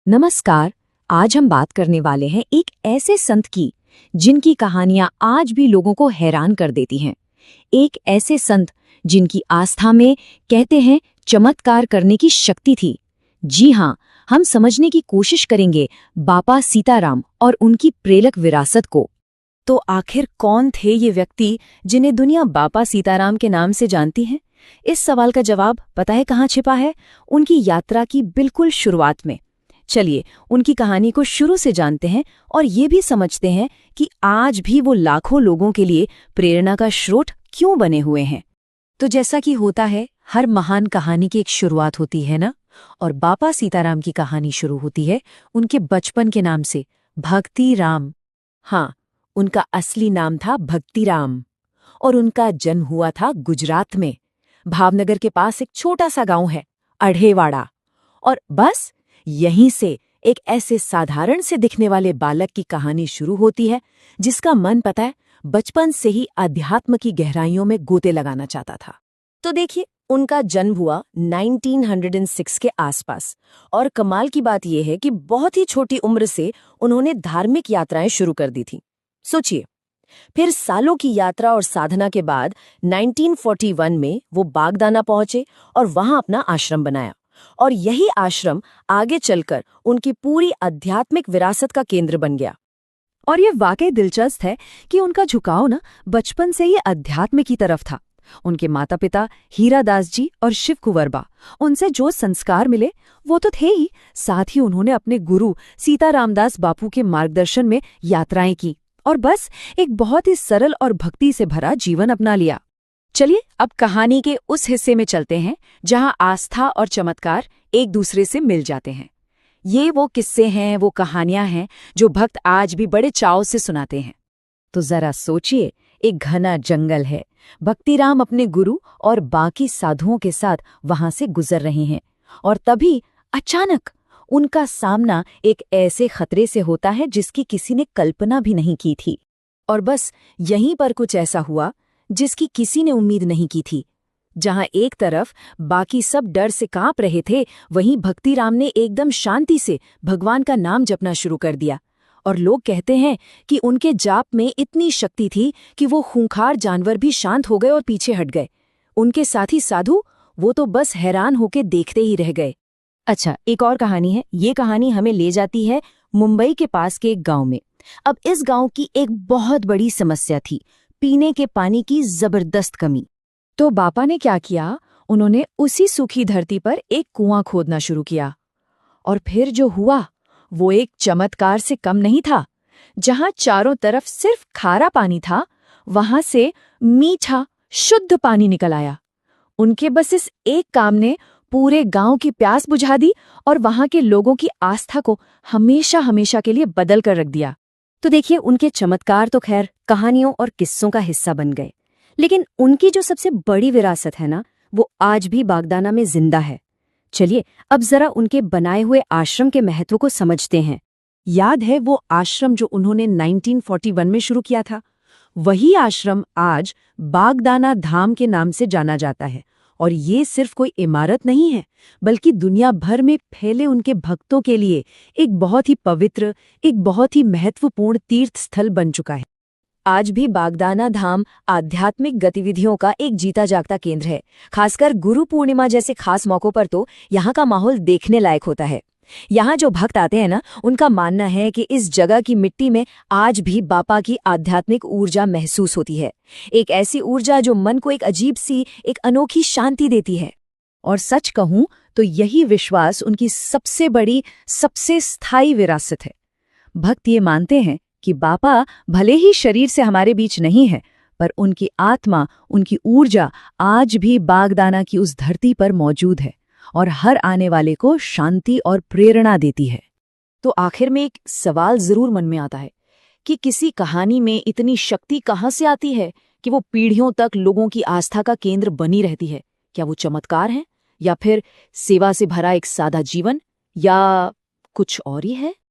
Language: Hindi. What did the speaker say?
नमस्कार। आज हम बात करने वाले हैं एक ऐसे संत की जिनकी कहानियां आज भी लोगों को हैरान कर देती हैं। एक ऐसे संत जिनकी आस्था में कहते हैं चमत्कार करने की शक्ति थी। जी हाँ, हम समझने की कोशिश करेंगे बापा सीताराम और उनकी प्रेरक विरासत को। तो आखिर कौन थे ये व्यक्ति जिन्हें दुनिया बापा सीताराम के नाम से जानती है? इस सवाल का जवाब पता है कहाँ छिपा है? उनकी यात्रा की बिल्कुल शुरुआत में। चलिए उनकी कहानी को शुरू से जानते हैं और ये भी समझते हैं कि आज भी वो लाखों लोगों के लिए प्रेरणा का स्रोत क्यों बने हुए हैं। तो जैसा कि होता है, हर महान कहानी की एक शुरुआत होती है ना, और बापा सीताराम की कहानी शुरू होती है उनके बचपन के नाम से, भक्ति राम। हाँ, उनका असली नाम था भक्ति राम और उनका जन्म हुआ था गुजरात में। भावनगर के पास एक छोटा सा गांव है, अढ़ेवाड़ा। और बस यहीं से एक ऐसे साधारण से दिखने वाले बालक की कहानी शुरू होती है जिसका मन, पता है, बचपन से ही अध्यात्म की गहराइयों में गोते लगाना चाहता था। तो देखिए, उनका जन्म हुआ 1906 के आसपास और कमाल की बात यह है कि बहुत ही छोटी उम्र से उन्होंने धार्मिक यात्राएं शुरू कर दी थी। सोचिए, फिर सालों की यात्रा और साधना के बाद 1941 में वो बागदाना पहुंचे और वहां अपना आश्रम बनाया। और यही आश्रम आगे चलकर उनकी पूरी आध्यात्मिक विरासत का केंद्र बन गया। और ये वाकई दिलचस्प है कि उनका झुकाव ना बचपन से ही अध्यात्म की तरफ था। उनके माता पिता हीरादास जी और शिव कुंवरबा, उनसे जो संस्कार मिले वो तो थे ही, साथ ही उन्होंने अपने गुरु सीतारामदास बापू के मार्गदर्शन में यात्राएं की और बस एक बहुत ही सरल और भक्ति से भरा जीवन अपना लिया। चलिए अब कहानी के उस हिस्से में चलते हैं जहां आस्था और चमत्कार एक दूसरे से मिल जाते हैं। ये वो किस्से हैं, वो कहानियां हैं जो भक्त आज भी बड़े चाव से सुनाते हैं। तो जरा सोचिए, एक घना जंगल है, भक्तिराम अपने गुरु और बाकी साधुओं के साथ वहां से गुजर रहे हैं और तभी अचानक उनका सामना एक ऐसे खतरे से होता है जिसकी किसी ने कल्पना भी नहीं की थी। और बस यहीं पर कुछ ऐसा हुआ जिसकी किसी ने उम्मीद नहीं की थी। जहां एक तरफ बाकी सब डर से कांप रहे थे, वहीं भक्तिराम ने एकदम शांति से भगवान का नाम जपना शुरू कर दिया। और लोग कहते हैं कि उनके जाप में इतनी शक्ति थी कि वो खूंखार जानवर भी शांत हो गए और पीछे हट गए। उनके साथी साधु, वो तो बस हैरान होकर देखते ही रह गए। अच्छा, एक और कहानी है। ये कहानी हमें ले जाती है मुंबई के पास के एक गांव में। अब इस गांव की एक बहुत बड़ी समस्या थी, पीने के पानी की जबरदस्त कमी। तो बापा ने क्या किया, उन्होंने उसी सूखी धरती पर एक कुआं खोदना शुरू किया। और फिर जो हुआ वो एक चमत्कार से कम नहीं था। जहां चारों तरफ सिर्फ खारा पानी था, वहां से मीठा शुद्ध पानी निकल आया। उनके बस इस एक काम ने पूरे गांव की प्यास बुझा दी और वहां के लोगों की आस्था को हमेशा हमेशा के लिए बदल कर रख दिया। तो देखिए, उनके चमत्कार तो खैर कहानियों और किस्सों का हिस्सा बन गए, लेकिन उनकी जो सबसे बड़ी विरासत है ना, वो आज भी बागदाना में जिंदा है। चलिए अब जरा उनके बनाए हुए आश्रम के महत्व को समझते हैं। याद है वो आश्रम जो उन्होंने 1941 में शुरू किया था? वही आश्रम आज बागदाना धाम के नाम से जाना जाता है। और ये सिर्फ कोई इमारत नहीं है, बल्कि दुनिया भर में फैले उनके भक्तों के लिए एक बहुत ही पवित्र, एक बहुत ही महत्वपूर्ण तीर्थ स्थल बन चुका है। आज भी बागदाना धाम आध्यात्मिक गतिविधियों का एक जीता जागता केंद्र है। खासकर गुरु पूर्णिमा जैसे खास मौकों पर तो यहाँ का माहौल देखने लायक होता है। यहाँ जो भक्त आते हैं ना, उनका मानना है कि इस जगह की मिट्टी में आज भी बापा की आध्यात्मिक ऊर्जा महसूस होती है। एक ऐसी ऊर्जा जो मन को एक अजीब सी, एक अनोखी शांति देती है। और सच कहूं तो यही विश्वास उनकी सबसे बड़ी, सबसे स्थायी विरासत है। भक्त ये मानते हैं कि बापा भले ही शरीर से हमारे बीच नहीं है, पर उनकी आत्मा, उनकी ऊर्जा आज भी बागदाना की उस धरती पर मौजूद है और हर आने वाले को शांति और प्रेरणा देती है। तो आखिर में एक सवाल जरूर मन में आता है कि किसी कहानी में इतनी शक्ति कहाँ से आती है कि वो पीढ़ियों तक लोगों की आस्था का केंद्र बनी रहती है? क्या वो चमत्कार है, या फिर सेवा से भरा एक सादा जीवन, या कुछ और ही है?